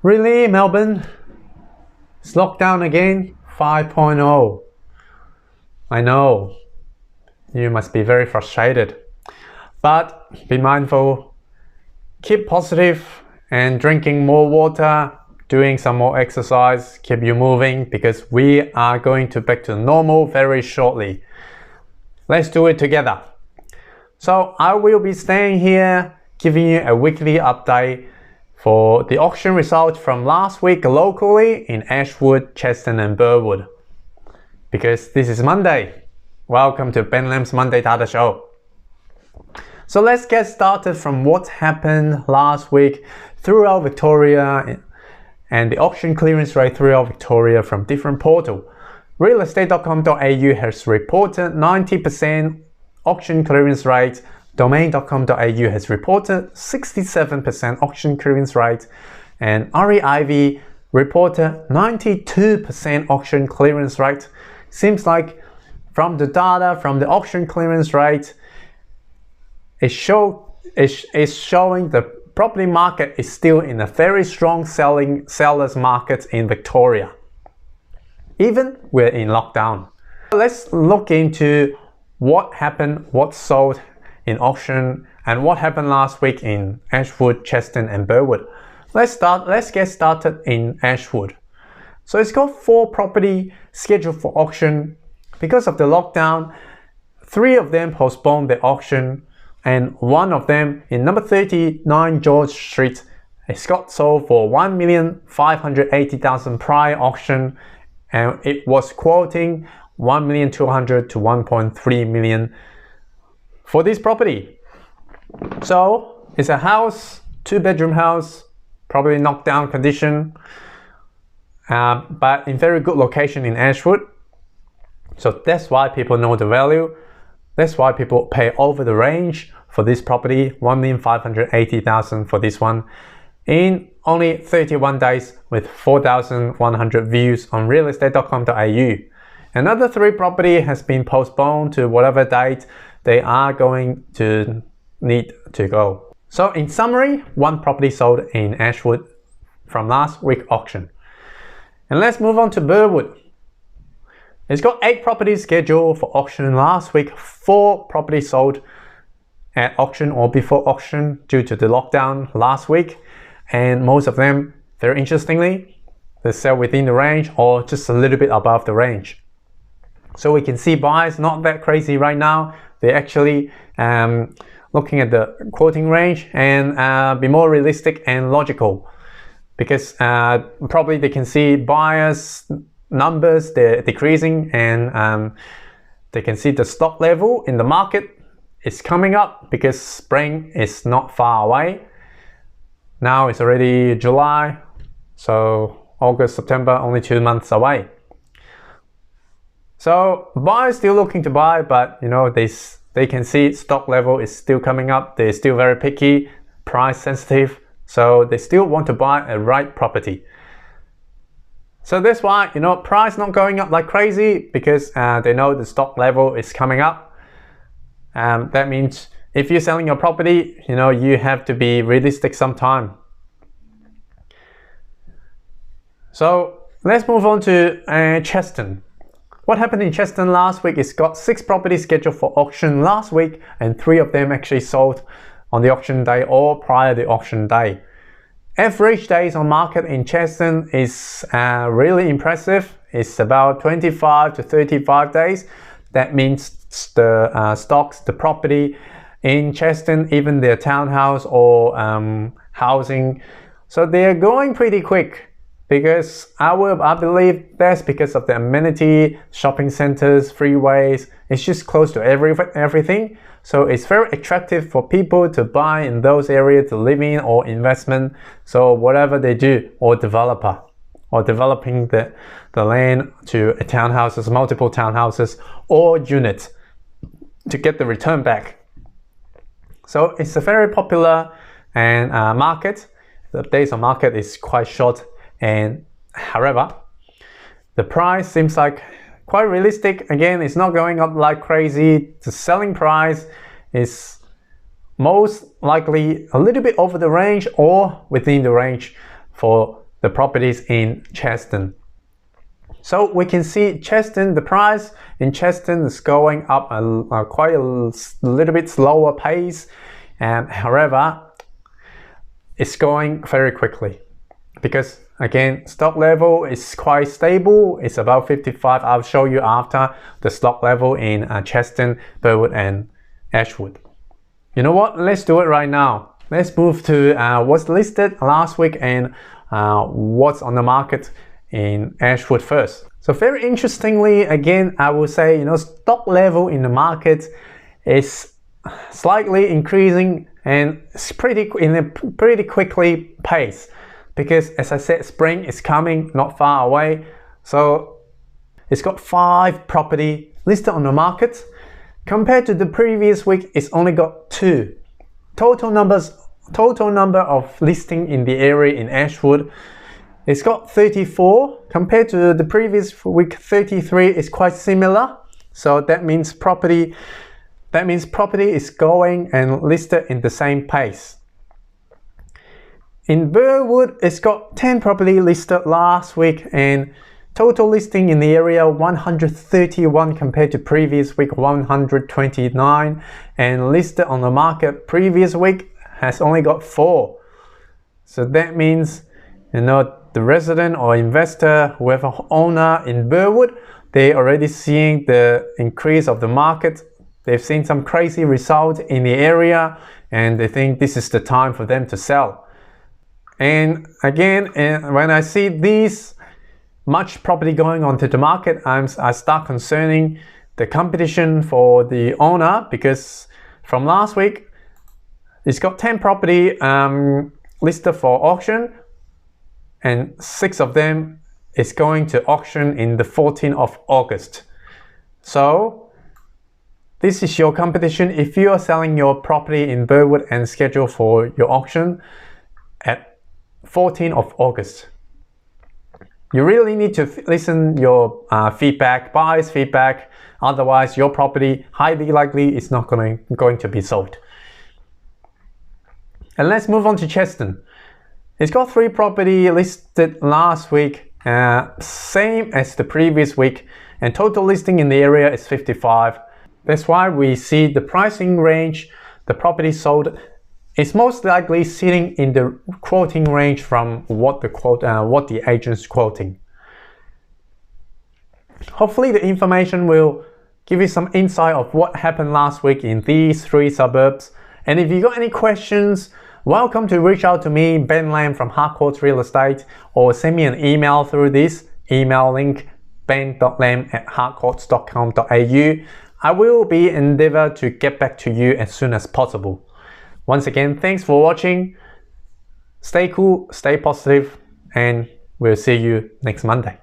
Really, Melbourne? It's locked down again? 5.0. I know. You must be very frustrated. But be mindful, keep positive and drinking more water, doing some more exercise, keep you moving because we are going to back to normal very shortly. Let's do it together. So I will be staying here giving you a weekly update for the auction result from last week locally in Ashwood, Chadstone and Burwood. Because this is Monday. Welcome to Ben Lam's Monday Data Show. So let's get started from what happened last week throughout Victoria and the auction clearance rate throughout Victoria from different portals. Realestate.com.au has reported 90% auction clearance rate. Domain.com.au has reported 67% auction clearance rate, and REIV reported 92% auction clearance rate. Seems like from the data from the auction clearance rate, it's showing the property market is still in a very strong sellers market in Victoria. Even we're in lockdown. Let's look into what happened, what sold in auction, and what happened last week in Ashwood, Chadstone and Burwood. Let's get started in Ashwood. So it's got 4 property scheduled for auction. Because of the lockdown, 3 of them postponed the auction, and one of them in number 39 George Street, it's got sold for $1,580,000 prior auction, and it was quoting $1,200,000 to $1.3 million for this property. So it's a house, 2-bedroom house, probably knocked down condition, but in very good location in Ashwood. So that's why people know the value. That's why people pay over the range for this property, $1,580,000 for this one, in only 31 days with 4,100 views on realestate.com.au. Another 3 property has been postponed to whatever date they are going to need to go. So in summary, 1 property sold in Ashwood from last week auction. And let's move on to Burwood. It's got 8 properties scheduled for auction last week. 4 properties sold at auction or before auction due to the lockdown last week. And most of them, very interestingly, they sell within the range or just a little bit above the range. So we can see buyers not that crazy right now. They're actually looking at the quoting range and be more realistic and logical, because probably they can see buyers numbers, they're decreasing, and they can see the stock level in the market is coming up because spring is not far away. Now it's already July, so August, September, only 2 months away. So buyers still looking to buy, but you know, they can see stock level is still coming up. They're still very picky, price sensitive, so they still want to buy a right property. So that's why, you know, price not going up like crazy, because they know the stock level is coming up. That means if you're selling your property, you know, you have to be realistic sometime. So let's move on to Chadstone. What happened in Chadstone last week is got 6 properties scheduled for auction last week, and 3 of them actually sold on the auction day or prior to the auction day. Average days on market in Chadstone is really impressive. It's about 25 to 35 days. That means the stocks, the property in Chadstone, even their townhouse or housing, so they are going pretty quick. Because I believe that's because of the amenity, shopping centers, freeways. It's just close to everything. So it's very attractive for people to buy in those areas to live in or investment. So whatever they do, or developer, or developing the land to townhouses, multiple townhouses or units to get the return back. So it's a very popular and market. The days on market is quite short. And however, the price seems like quite realistic. Again, it's not going up like crazy. The selling price is most likely a little bit over the range or within the range for the properties in Chadstone. So we can see Chadstone, the price in Chadstone is going up quite a little bit slower pace, and however, it's going very quickly because again, stock level is quite stable. It's about 55. I'll show you after the stock level in Chadstone, Burwood and Ashwood. You know what? Let's do it right now. Let's move to what's listed last week and what's on the market in Ashwood first. So very interestingly, again, I will say, stock level in the market is slightly increasing and it's in a pretty quickly pace because, as I said, spring is coming not far away. So it's got 5 property listed on the market. Compared to the previous week, it's only got 2. Total number of listing in the area in Ashwood, it's got 34. Compared to the previous week, 33 is quite similar. So that means property is going and listed in the same pace. In Burwood, it's got 10 property listed last week and total listing in the area 131 compared to previous week 129, and listed on the market previous week has only got 4. So that means the resident or investor, whoever owner in Burwood, they're already seeing the increase of the market. They've seen some crazy results in the area and they think this is the time for them to sell. And again, when I see these much property going onto the market, I start concerning the competition for the owner, because from last week, it's got 10 property listed for auction and 6 of them is going to auction in the 14th of August. So this is your competition. If you are selling your property in Burwood and scheduled for your auction at 14th of August, you really need to listen your feedback, buyer's feedback. Otherwise, your property highly likely is not going to be sold. And let's move on to Chadstone. It's got 3 property listed last week, same as the previous week, and total listing in the area is 55. That's why we see the pricing range, the property sold is most likely sitting in the quoting range from what the agent's quoting. Hopefully the information will give you some insight of what happened last week in these 3 suburbs. And if you got any questions, welcome to reach out to me, Ben Lam from Harcourts Real Estate, or send me an email through this email link, ben.lam@harcourts.com.au. I will be endeavor to get back to you as soon as possible. Once again, thanks for watching. Stay cool, stay positive, and we'll see you next Monday.